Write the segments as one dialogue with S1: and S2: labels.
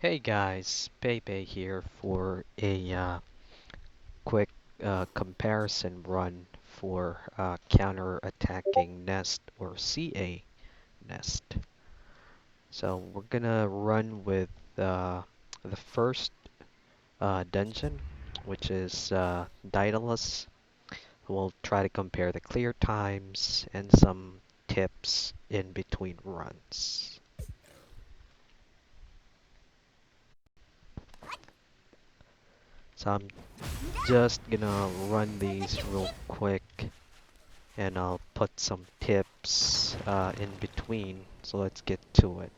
S1: Hey guys, Pepe here for a quick comparison run for counter-attacking nest or CA nest. So we're gonna run with the first dungeon, which is Daedalus. We'll try to compare the clear times and some tips in between runs. So I'm just gonna run these real quick and I'll put some tips in between. So let's get to it.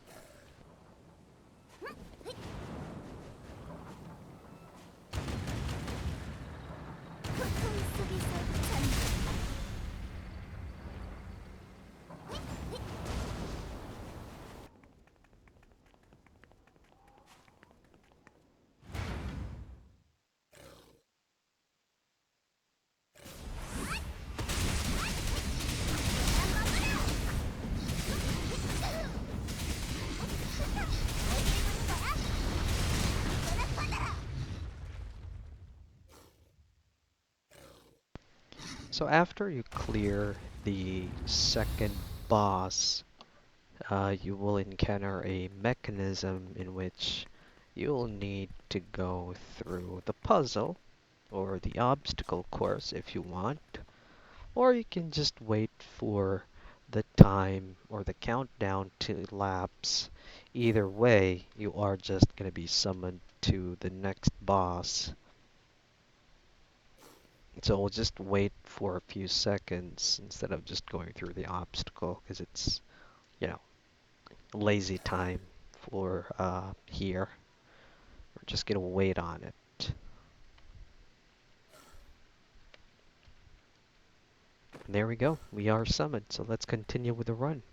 S1: So after you clear the second boss, you will encounter a mechanism in which you'll need to go through the puzzle or the obstacle course if you want, or you can just wait for the time or the countdown to lapse. Either way, you are just going to be summoned to the next boss. So we'll just wait for a few seconds instead of just going through the obstacle because it's, you know, lazy time for here. We're just gonna wait on it. And there we go. We are summoned. So let's continue with the run.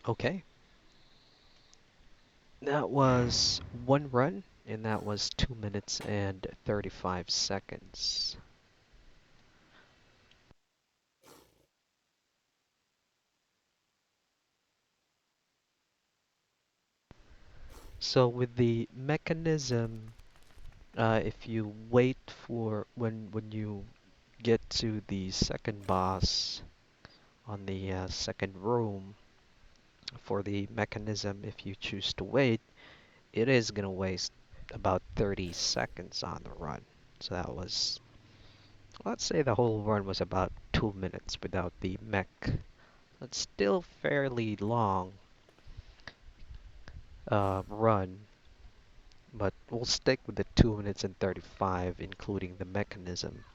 S1: Okay. That was one run, and that was 2 minutes and 35 seconds. So with the mechanism, if you wait for when you get to the second boss on the second room for the mechanism, if you choose to wait, it is gonna waste about 30 seconds on the run. So that was, let's say the whole run was about 2 minutes without the mech. It's still fairly long run, but we'll stick with the 2 minutes and 35, including the mechanism.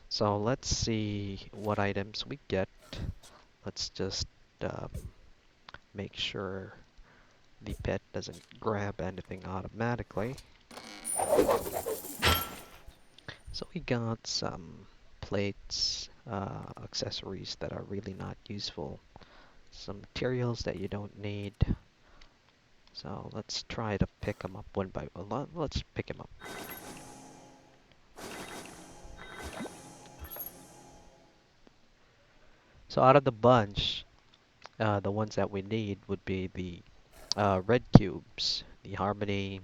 S1: So let's see what items we get. Let's just um, make sure the pet doesn't grab anything automatically. So we got some plates, accessories that are really not useful, some materials that you don't need. So let's try to pick them up one by one. Let's pick them up. So out of the bunch, the ones that we need would be the red cubes, the harmony,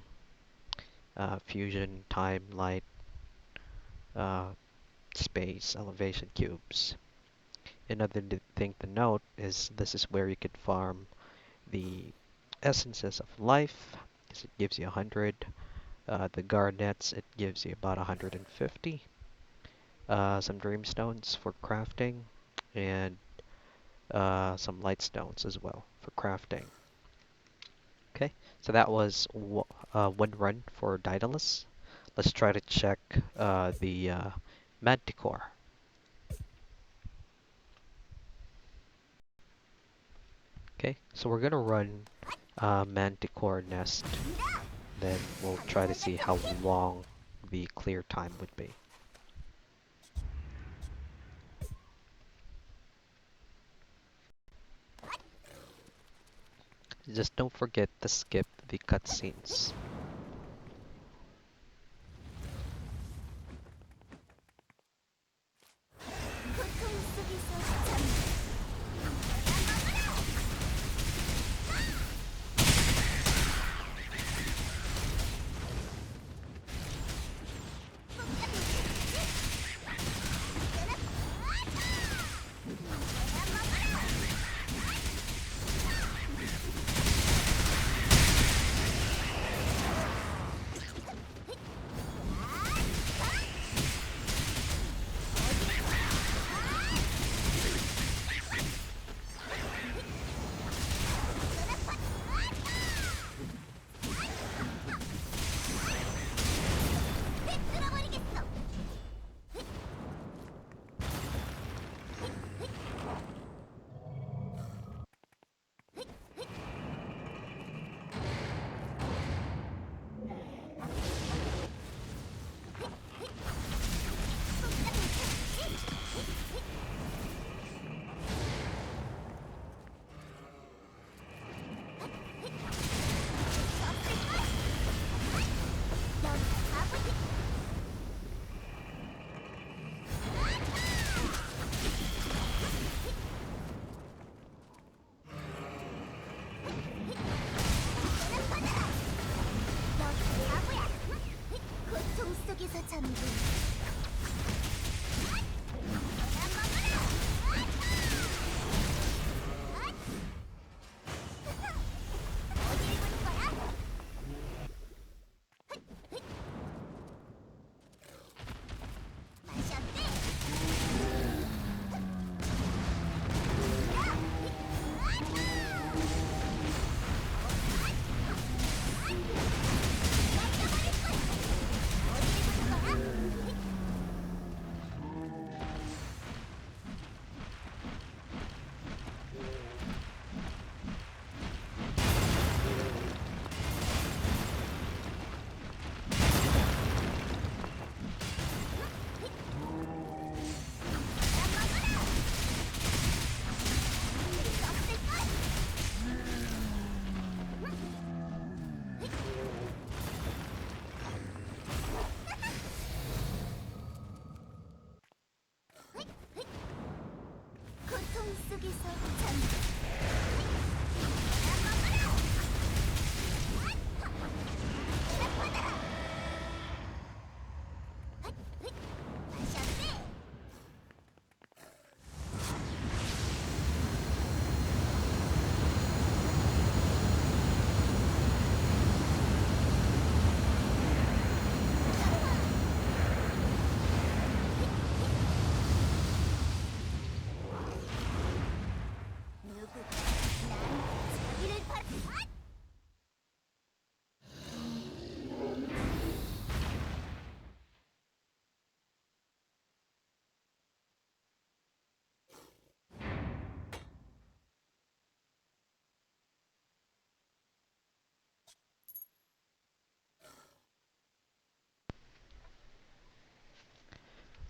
S1: fusion, time, light, uh, space, elevation cubes. Another thing to note is this is where you could farm the essences of life, because it gives you 100. The garnets, it gives you about 150. Some dreamstones for crafting, and some light stones as well for crafting. Okay, so that was one run for Daedalus. Let's try to check the Manticore. Okay, so we're gonna run Manticore Nest, then we'll try to see how long the clear time would be. Just don't forget to skip the cutscenes.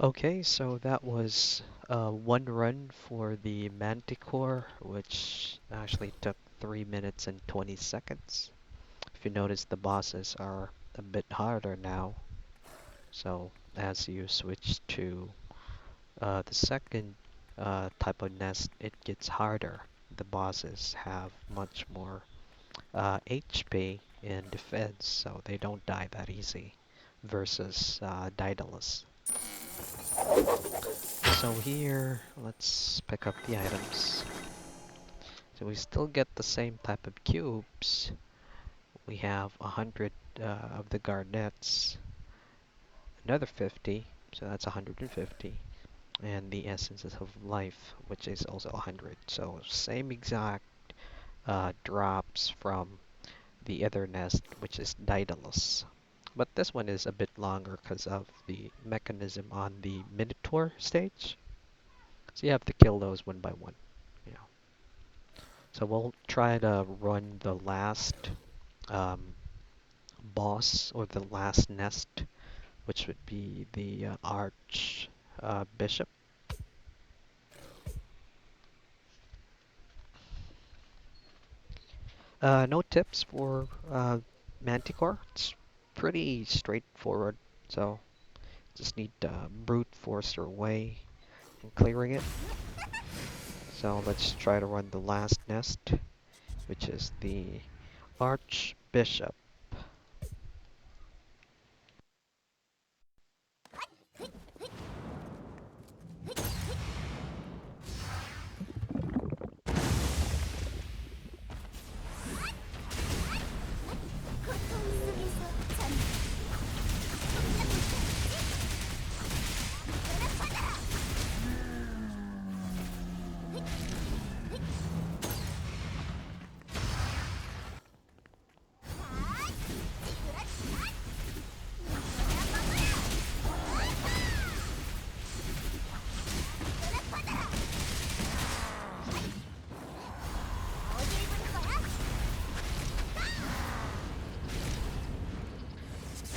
S1: Okay, so that was one run for the Manticore, which actually took 3 minutes and 20 seconds. If you notice, the bosses are a bit harder now. So as you switch to the second type of nest, it gets harder. The bosses have much more HP and defense, so they don't die that easy versus Daedalus. So here, let's pick up the items. So we still get the same type of cubes. We have 100 of the garnets, another 50, so that's 150, and the essences of life, which is also 100. So same exact drops from the other nest, which is Daedalus. But this one is a bit longer because of the mechanism on the Minotaur stage. So you have to kill those one by one. You know. So we'll try to run the last um, boss or the last nest, which would be the Arch Bishop. No tips for Manticore. It's pretty straightforward. So just need to brute force your way in clearing it. So let's try to run the last nest, which is the Archbishop.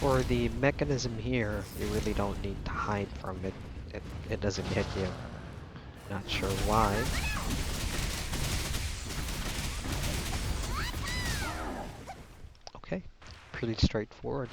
S1: For the mechanism here, you really don't need to hide from it. It doesn't hit you. Not sure why. Okay, pretty straightforward.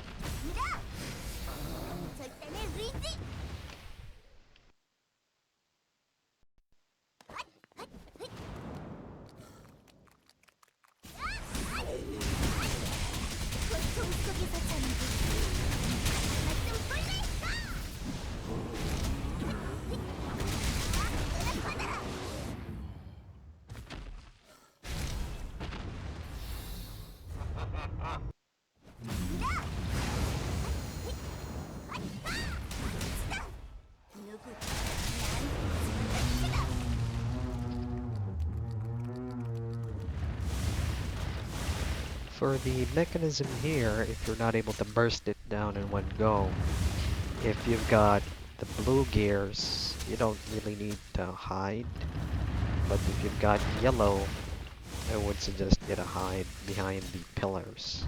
S1: For the mechanism here, if you're not able to burst it down in one go, if you've got the blue gears, you don't really need to hide. But if you've got yellow, I would suggest you to hide behind the pillars.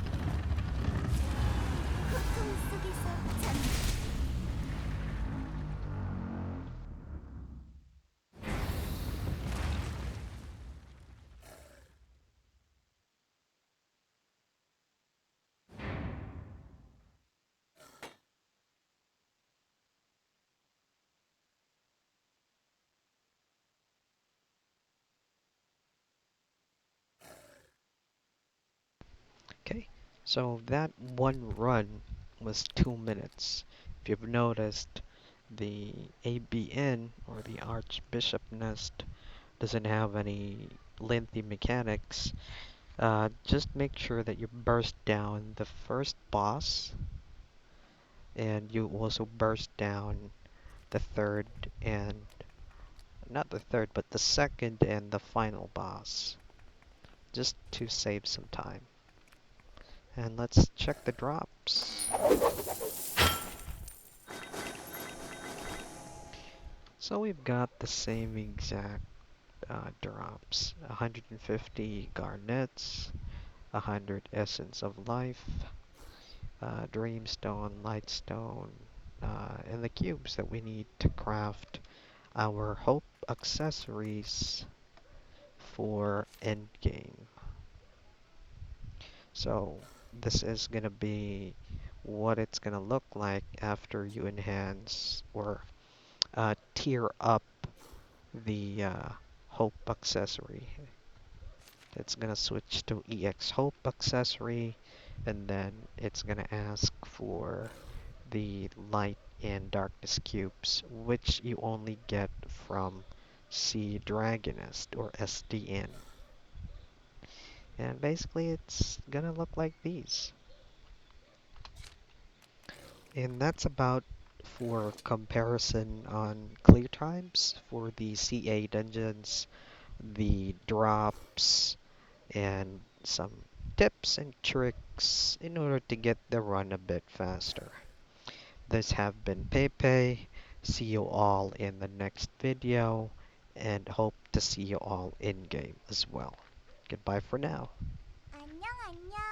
S1: Okay, so that one run was 2 minutes. If you've noticed, the ABN or the Archbishop Nest doesn't have any lengthy mechanics. Just make sure that you burst down the first boss and you also burst down the third and not the third, but the second and the final boss, just to save some time. And let's check the drops. So we've got the same exact drops. 150 garnets, 100 essence of life, dreamstone, lightstone, and the cubes that we need to craft our hope accessories for endgame. So this is gonna be what it's gonna look like after you enhance or tier up the hope accessory. It's gonna switch to EX hope accessory, and then it's gonna ask for the light and darkness cubes, which you only get from Sea Dragonist or SDN. And basically it's gonna look like these. And that's about for comparison on clear times for the CA dungeons, the drops, and some tips and tricks in order to get the run a bit faster. This have been Pepe. See you all in the next video and hope to see you all in game as well. Goodbye for now.
S2: 안녕, 안녕.